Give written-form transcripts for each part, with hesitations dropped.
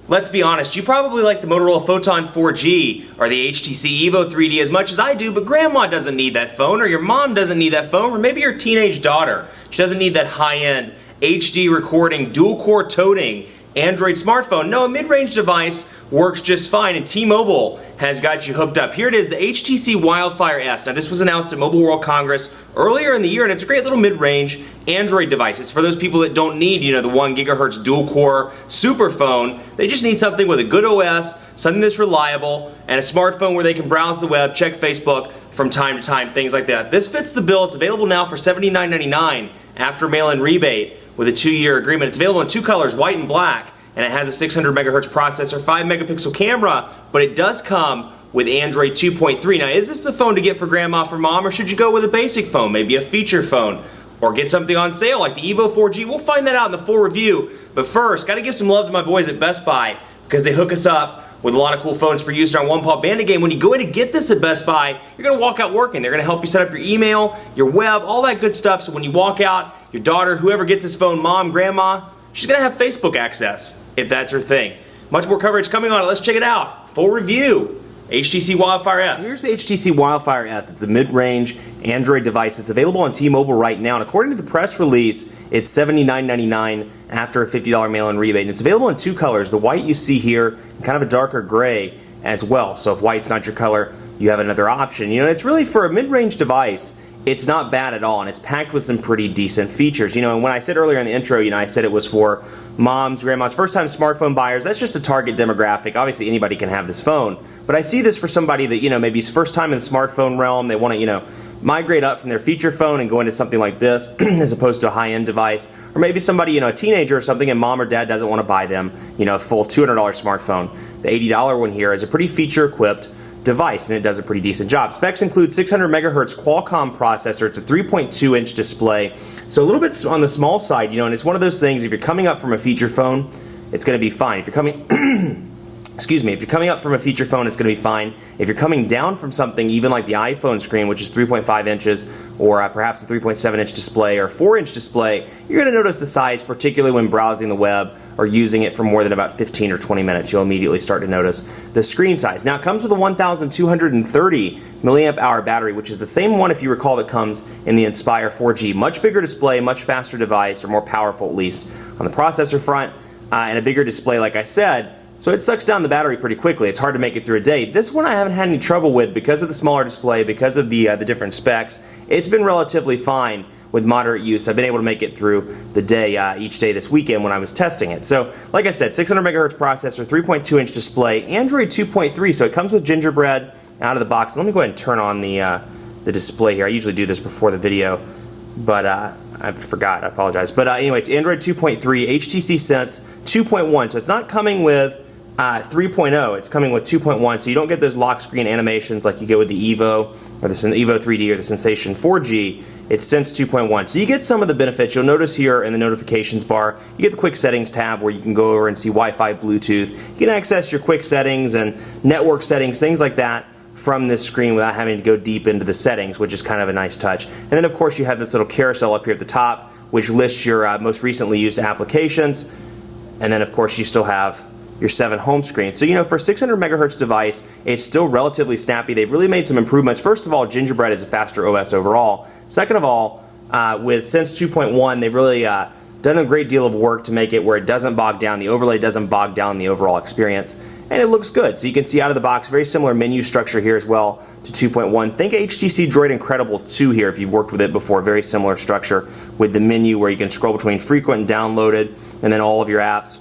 let's be honest, you probably like the Motorola Photon 4G or the HTC Evo 3D as much as I do, but grandma doesn't need that phone, or your mom doesn't need that phone, or maybe your teenage daughter. She doesn't need that high-end HD recording, dual-core toting Android smartphone. No, a mid-range device works just fine, and T-Mobile has got you hooked up. Here it is, the HTC Wildfire S. Now, this was announced at Mobile World Congress earlier in the year, and it's a great little mid-range Android device. It's for those people that don't need, the 1 gigahertz dual-core super phone. They just need something with a good OS, something that's reliable, and a smartphone where they can browse the web, check Facebook from time to time, things like that. This fits the bill. It's available now for $79.99 after mail-in rebate with a 2-year agreement. It's available in 2 colors, white and black, and it has a 600 megahertz processor, 5 megapixel camera, but it does come with Android 2.3. Now, is this the phone to get for grandma, for mom, or should you go with a basic phone, maybe a feature phone, or get something on sale like the Evo 4G? We'll find that out in the full review, but first, got to give some love to my boys at Best Buy because they hook us up with a lot of cool phones for use in our One Paw Bandit game. When you go in to get this at Best Buy, you're going to walk out working. They're going to help you set up your email, your web, all that good stuff, so when you walk out, your daughter, whoever gets this phone, mom, grandma, she's going to have Facebook access, if that's her thing. Much more coverage coming on it. Let's check it out. Full review. HTC Wildfire S. Here's the HTC Wildfire S. It's a mid-range Android device. It's available on T-Mobile right now, and according to the press release, it's $79.99 after a $50 mail-in rebate. And it's available in 2 colors, the white you see here, and kind of a darker gray as well. So if white's not your color, you have another option. It's really, for a mid-range device, it's not bad at all, and it's packed with some pretty decent features. And when I said earlier in the intro, I said it was for moms, grandmas, first-time smartphone buyers. That's just a target demographic. Obviously, anybody can have this phone, but I see this for somebody that, maybe it's first time in the smartphone realm. They want to, migrate up from their feature phone and go into something like this as opposed to a high-end device. Or maybe somebody, a teenager or something, and mom or dad doesn't want to buy them, a full $200 smartphone. The $80 one here is a pretty feature-equipped device, and it does a pretty decent job. Specs include 600 megahertz Qualcomm processor. It's a 3.2-inch display, so a little bit on the small side, and it's one of those things, if you're coming up from a feature phone, it's going to be fine. If you're coming excuse me, if you're coming up from a feature phone, it's going to be fine. If you're coming down from something, even like the iPhone screen, which is 3.5 inches, or perhaps a 3.7-inch display or 4-inch display, you're going to notice the size, particularly when browsing the web or using it for more than about 15 or 20 minutes. You'll immediately start to notice the screen size. Now, it comes with a 1,230 milliamp hour battery, which is the same one, if you recall, that comes in the Inspire 4G. Much bigger display, much faster device, or more powerful at least on the processor front, and a bigger display, like I said. So it sucks down the battery pretty quickly. It's hard to make it through a day. This one I haven't had any trouble with because of the smaller display, because of the different specs. It's been relatively fine with moderate use. I've been able to make it through the day each day this weekend when I was testing it. So, like I said, 600 megahertz processor, 3.2-inch display, Android 2.3. So it comes with Gingerbread out of the box. Let me go ahead and turn on the display here. I usually do this before the video, but I forgot. I apologize. But anyway, it's Android 2.3, HTC Sense 2.1. So it's not coming with 3.0, it's coming with 2.1, so you don't get those lock screen animations like you get with the Evo or the Evo 3D or the Sensation 4G. It's Sense 2.1. So you get some of the benefits. You'll notice here in the notifications bar, you get the quick settings tab where you can go over and see Wi-Fi, Bluetooth. You can access your quick settings and network settings, things like that, from this screen without having to go deep into the settings, which is kind of a nice touch. And then, of course, you have this little carousel up here at the top, which lists your most recently used applications. And then, of course, you still have your 7 home screens. So, for a 600 megahertz device, it's still relatively snappy. They've really made some improvements. First of all, Gingerbread is a faster OS overall. Second of all, with Sense 2.1, they've really done a great deal of work to make it where it doesn't bog down. The overlay doesn't bog down the overall experience. And it looks good. So you can see out of the box, very similar menu structure here as well to 2.1. Think HTC Droid Incredible 2 here if you've worked with it before. Very similar structure with the menu where you can scroll between frequent and downloaded and then all of your apps.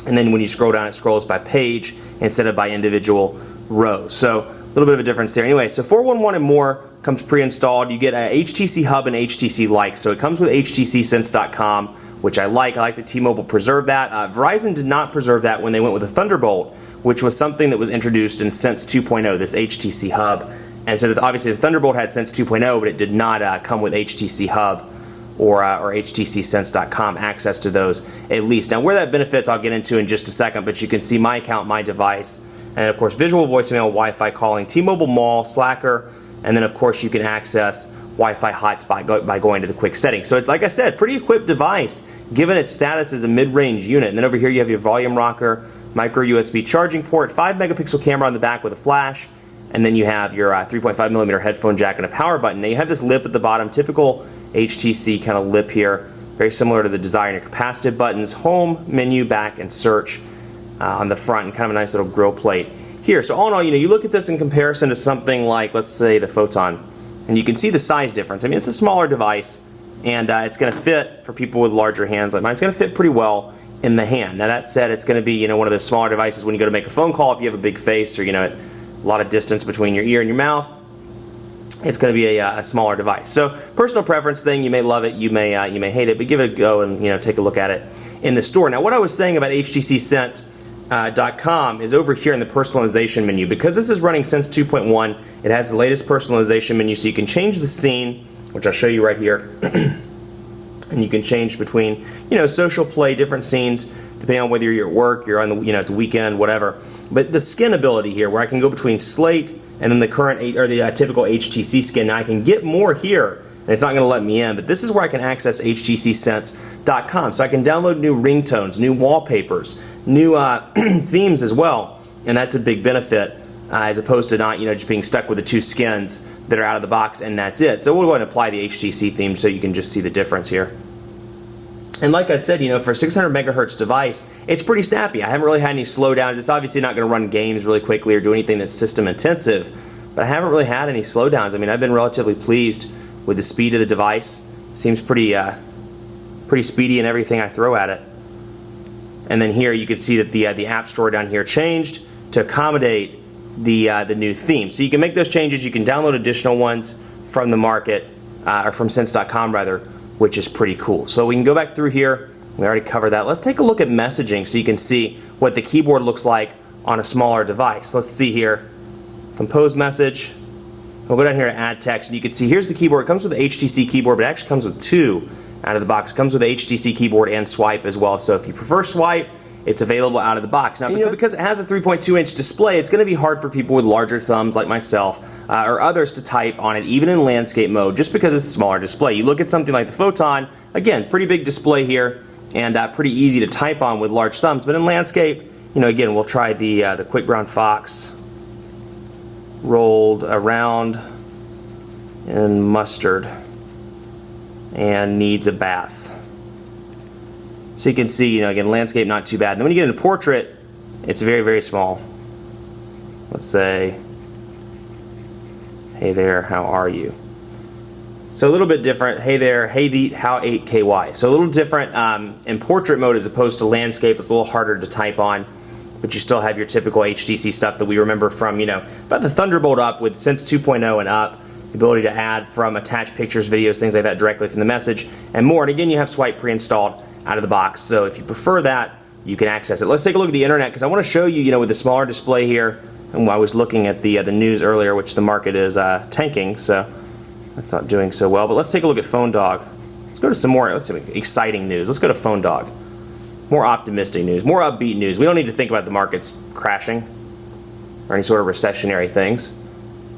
And then when you scroll down, it scrolls by page instead of by individual rows. So a little bit of a difference there. Anyway, so 411 and more comes pre-installed. You get a HTC Hub and HTC Like. So it comes with HTCSense.com, which I like. I like that T-Mobile preserved that. Verizon did not preserve that when they went with the Thunderbolt, which was something that was introduced in Sense 2.0, this HTC Hub. And so obviously the Thunderbolt had Sense 2.0, but it did not come with HTC Hub or HTCSense.com access to those at least. Now where that benefits I'll get into in just a second, but you can see my account, my device, and of course visual voicemail, Wi-Fi calling, T-Mobile Mall, Slacker, and then of course you can access Wi-Fi hotspot by going to the quick settings. So it's, like I said, pretty equipped device given its status as a mid-range unit. And then over here you have your volume rocker, micro USB charging port, 5 megapixel camera on the back with a flash, and then you have your 3.5 millimeter headphone jack and a power button. Now you have this lip at the bottom, typical HTC kind of lip here, very similar to the design. Your capacitive buttons, home, menu, back, and search on the front, and kind of a nice little grill plate here. So all in all, you look at this in comparison to something like, let's say, the Photon, and you can see the size difference. I mean, it's a smaller device, and it's going to fit for people with larger hands like mine. It's going to fit pretty well in the hand. Now that said, it's going to be one of those smaller devices when you go to make a phone call. If you have a big face or a lot of distance between your ear and your mouth, it's going to be a smaller device. So personal preference thing. You may love it, you may hate it, but give it a go and take a look at it in the store. Now what I was saying about HTC Sense.com is over here in the personalization menu. Because this is running Sense 2.1, it has the latest personalization menu, so you can change the scene, which I'll show you right here. And you can change between, social play, different scenes, depending on whether you're at work, you're on the, it's a weekend, whatever. But the skin ability here, where I can go between slate and then the current or the typical HTC skin. Now I can get more here, and it's not going to let me in. But this is where I can access HTCSense.com, so I can download new ringtones, new wallpapers, new themes as well, and that's a big benefit as opposed to not, just being stuck with the two skins that are out of the box and that's it. So we'll go ahead and apply the HTC theme so you can just see the difference here. And like I said, for a 600 megahertz device, it's pretty snappy. I haven't really had any slowdowns. It's obviously not going to run games really quickly or do anything that's system intensive, but I haven't really had any slowdowns. I mean, I've been relatively pleased with the speed of the device. Seems pretty speedy in everything I throw at it. And then here you can see that the App Store down here changed to accommodate the new theme. So you can make those changes. You can download additional ones from the market, or from Sense.com rather, which is pretty cool. So we can go back through here. We already covered that. Let's take a look at messaging so you can see what the keyboard looks like on a smaller device. Let's see here. Compose message. We'll go down here to add text, and you can see here's the keyboard. It comes with the HTC keyboard, but it actually comes with two out of the box. It comes with the HTC keyboard and swipe as well. So if you prefer swipe, it's available out of the box. Now, because it has a 3.2-inch display, it's going to be hard for people with larger thumbs like myself or others to type on it, even in landscape mode, just because it's a smaller display. You look at something like the Photon, again, pretty big display here, and pretty easy to type on with large thumbs. But in landscape, again, we'll try the Quick Brown Fox rolled around in mustard and needs a bath. So you can see, again, landscape not too bad. And then when you get into portrait, it's very, very small. Let's say, hey there, how are you? So a little bit different. Hey there, hey the, how 8KY. So a little different in portrait mode as opposed to landscape. It's a little harder to type on, but you still have your typical HTC stuff that we remember from, about the Thunderbolt up with Sense 2.0 and up. The ability to add from attached pictures, videos, things like that directly from the message, and more. And again, you have swipe pre-installed out of the box, so if you prefer that, you can access it. Let's take a look at the internet, because I want to show you, with the smaller display here, and I was looking at the news earlier, which the market is tanking, so that's not doing so well. But let's take a look at Phone Dog. Let's go to some more exciting news. Let's go to Phone Dog. More optimistic news, more upbeat news. We don't need to think about the markets crashing or any sort of recessionary things.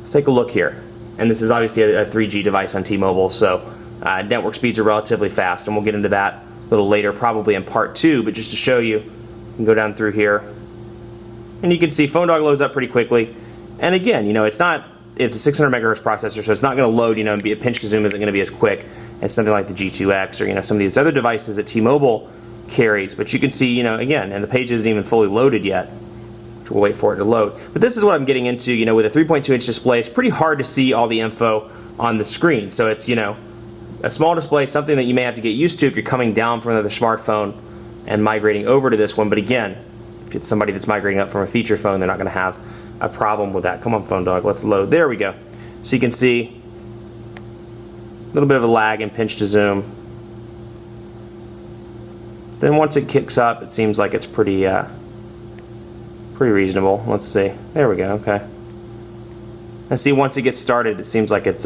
Let's take a look here. And this is obviously a 3G device on T-Mobile, so network speeds are relatively fast, and we'll get into that a little later, probably in part 2, but just to show you, you can go down through here, and you can see Phone Dog loads up pretty quickly. And again, it's a 600 megahertz processor, so it's not going to load, and be a pinch to zoom isn't going to be as quick as something like the G2X or some of these other devices that T-Mobile carries. But you can see, again, and the page isn't even fully loaded yet. We'll wait for it to load. But this is what I'm getting into, with a 3.2-inch display. It's pretty hard to see all the info on the screen. So it's, a small display, something that you may have to get used to if you're coming down from another smartphone and migrating over to this one. But again, if it's somebody that's migrating up from a feature phone, they're not going to have a problem with that. Come on, Phone Dog, let's load. There we go. So you can see a little bit of a lag and pinch to zoom. Then once it kicks up, it seems like it's pretty reasonable. Let's see. There we go. Okay. And see, once it gets started, it seems like it's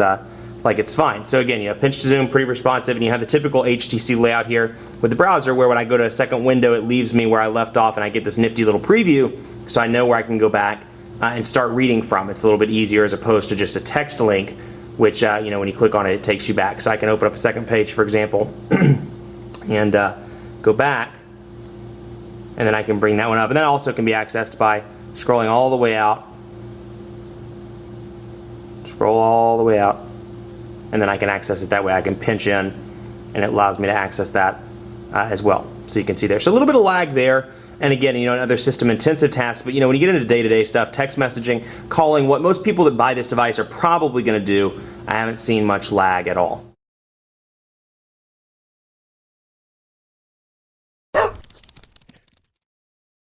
fine. So again, pinch to zoom, pretty responsive, and you have the typical HTC layout here with the browser, where when I go to a second window, it leaves me where I left off, and I get this nifty little preview, so I know where I can go back and start reading from. It's a little bit easier as opposed to just a text link, which when you click on it, it takes you back. So I can open up a second page, for example, and go back and then I can bring that one up. And that also can be accessed by scrolling all the way out. Scroll all the way out, and then I can access it that way. I can pinch in, and it allows me to access that as well. So you can see there. So a little bit of lag there. And again, other system intensive tasks, but when you get into day-to-day stuff, text messaging, calling, what most people that buy this device are probably going to do, I haven't seen much lag at all.